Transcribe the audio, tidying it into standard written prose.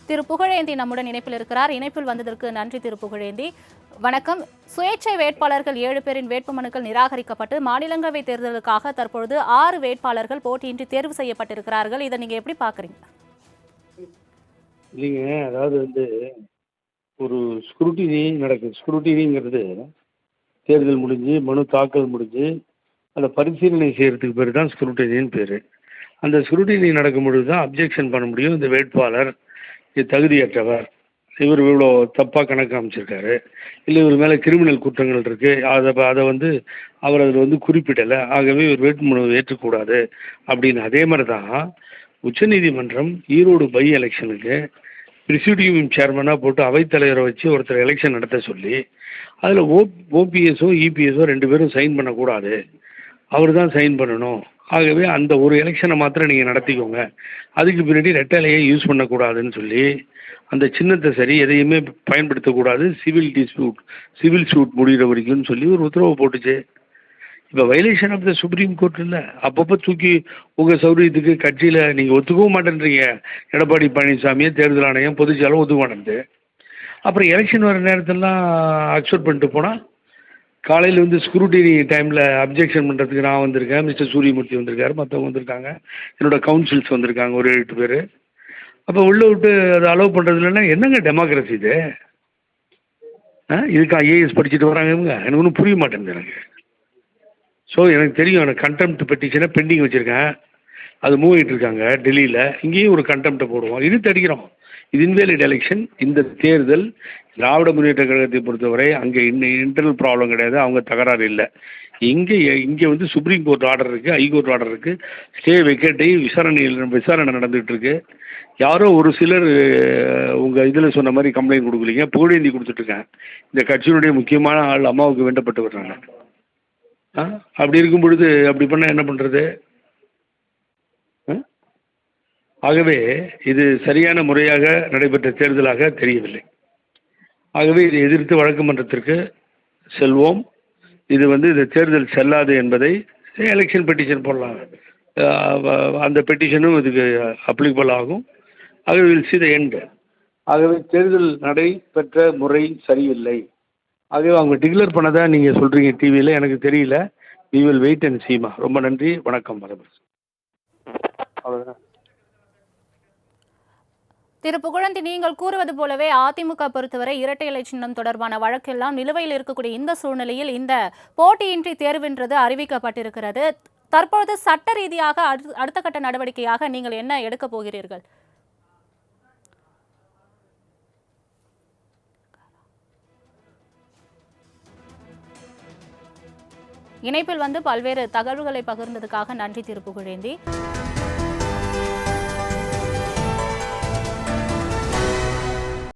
திரு புகழேந்தி நம்முடன் இணைப்பில் இருக்கிறார். இணைப்பில் வந்ததற்கு நன்றி திரு புகழேந்தி. வணக்கம். சுயேட்சை வேட்பாளர்கள் 7 பேரின் வேட்புமனுக்கள் நிராகரிக்கப்பட்டு மாநிலங்களவை தேர்தலுக்காக தற்பொழுது 6 வேட்பாளர்கள் போட்டியின்றி தேர்வு செய்யப்பட்டிருக்கிறார்கள். இதை நீங்க எப்படி பாக்குறீங்க? இல்லைங்க. அதாவது ஒரு ஸ்க்ரூட்டினி நடக்குது. ஸ்க்ரூட்டினிங்கிறது தேர்தல் முடிஞ்சு, மனு தாக்கல் முடிஞ்சு, அதை பரிசீலனை செய்யறதுக்கு பேர் தான் ஸ்க்ரூட்டினின்னு பேர். அந்த ஸ்க்ரூட்டினி நடக்கும் பொழுது தான் அப்ஜெக்ஷன் பண்ண முடியும். இந்த வேட்பாளர் இது தகுதியற்றவர், இவர் இவ்வளோ தப்பாக கணக்கு அமைச்சிருக்காரு, இல்லை இவர் மேலே கிரிமினல் குற்றங்கள் இருக்குது, அதை அவர் அதில் குறிப்பிடலை, ஆகவே இவர் வேட்புமனுவை ஏற்றக்கூடாது அப்படின்னு. அதே மாதிரி தான் உச்சநீதிமன்றம் ஈரோடு பை எலெக்ஷனுக்கு ப்ரிசைடிங் சேர்மனாக போட்டு அவைத்தலைவரை வச்சு ஒருத்தர் எலெக்ஷன் நடத்த சொல்லி அதில் ஓபிஎஸோ இபிஎஸோ 2 பேரும் சைன் பண்ணக்கூடாது, அவர் தான் சைன் பண்ணணும். ஆகவே அந்த ஒரு எலெக்ஷனை மாத்திரம் நீங்கள் நடத்திக்கோங்க, அதுக்கு பின்னாடி ரெட்டலையை யூஸ் பண்ணக்கூடாதுன்னு சொல்லி அந்த சின்னத்தை சரி எதையுமே பயன்படுத்தக்கூடாது, சிவில் சூட் முடிகிற வரைக்கும்னு சொல்லி ஒரு உத்தரவு போட்டுச்சு. இப்போ violation of the supreme court இல்லை, அப்பப்போ தூக்கி உங்கள் சௌரியத்துக்கு கட்சியில் நீங்கள் ஒத்துக்கவும் மாட்டேன்றீங்க. எடப்பாடி பழனிசாமியை தேர்தல் ஆணையம் பொதுச்செயலும் ஒத்துக்க மாட்டேங்குது. அப்புறம் எலெக்ஷன் வர நேரத்திலலாம் அக்செப்ட் பண்ணிட்டு போனால் காலையில் ஸ்க்ரூட்டினி டைமில் அப்ஜெக்ஷன் பண்ணுறதுக்கு நான் வந்திருக்கேன், மிஸ்டர் சூரியமூர்த்தி வந்திருக்காரு, மற்றவங்க வந்திருக்காங்க, என்னோடய கவுன்சில்ஸ் வந்திருக்காங்க, ஒரு 8 பேர். அப்போ உள்ளே விட்டு அதை அலோவ் பண்ணுறது இல்லைன்னா என்னங்க டெமோக்ரஸி இது? இதுக்கு ஐஏஎஸ் படிச்சுட்டு வராங்க இவங்க? எனக்கு ஒன்றும் புரிய மாட்டேங்குது எனக்கு. ஸோ எனக்கு தெரியும், எனக்கு கண்டெம்ட் பெட்டிஷனை பெண்டிங் வச்சுருக்கேன், அது மூவ் ஆகிட்டு இருக்காங்க டெல்லியில். இங்கேயும் ஒரு கண்டெம்ட்டை போடுவோம், இழுத்து அடிக்கிறோம். இது இன்வேலிட் எலெக்ஷன். இந்த தேர்தல் திராவிட முன்னேற்ற கழகத்தை பொறுத்தவரை அங்கே இன்டர்னல் ப்ராப்ளம் கிடையாது, அவங்க தகராறு இல்லை. இங்கே சுப்ரீம் கோர்ட் ஆர்டர் இருக்குது, ஹைகோர்ட் ஆர்டர் இருக்குது, ஸ்டே வெக்கேட்டை விசாரணை நடந்துகிட்டு இருக்கு. யாரோ ஒரு சிலர் உங்கள் இதில் சொன்ன மாதிரி கம்ப்ளைண்ட் கொடுக்கலீங்க, புகழேந்தி கொடுத்துட்ருக்கேன். இந்த கட்சியினுடைய முக்கியமான ஆள் அம்மாவுக்கு வேண்டப்பட்டு வர்றாங்க. அப்படி இருக்கும் பொழுது அப்படி பண்ணால் என்ன பண்ணுறது? ஆகவே இது சரியான முறையாக நடைபெற்ற தேர்தலாக தெரியவில்லை. ஆகவே இதை எதிர்த்து வழக்கு மன்றத்திற்கு செல்வோம். இது இந்த தேர்தல் செல்லாது என்பதை எலெக்ஷன் பெட்டிஷன் போடலாம், அந்த பெட்டிஷனும் இதுக்கு அப்ளிகபிள் ஆகும். ஆகவே வில் சி த எண்ட். ஆகவே தேர்தல் நடைபெற்ற முறை சரியில்லை. ஆகவே அவங்க டிக்ளேர் பண்ணதை நீங்கள் சொல்கிறீங்க டிவியில், எனக்கு தெரியல. We will wait and Seema. ரொம்ப நன்றி, வணக்கம். அவ்வளோதான். திரு புகழேந்தி, நீங்கள் கூறுவது போலவே அதிமுக பொறுத்தவரை இரட்டை இலை சின்னம் தொடர்பான வழக்கெல்லாம் நிலுவையில் இருக்கக்கூடிய இந்த சூழ்நிலையில் இந்த போட்டியின்றி தேர்வென்றது அறிவிக்கப்பட்டிருக்கிறது. தற்பொழுது சட்ட ரீதியாக அடுத்த கட்ட நடவடிக்கையாக நீங்கள் என்ன எடுக்க போகிறீர்கள்? இணைப்பில் பல்வேறு தகவல்களை பகிர்ந்ததுக்காக நன்றி திரு புகழேந்தி.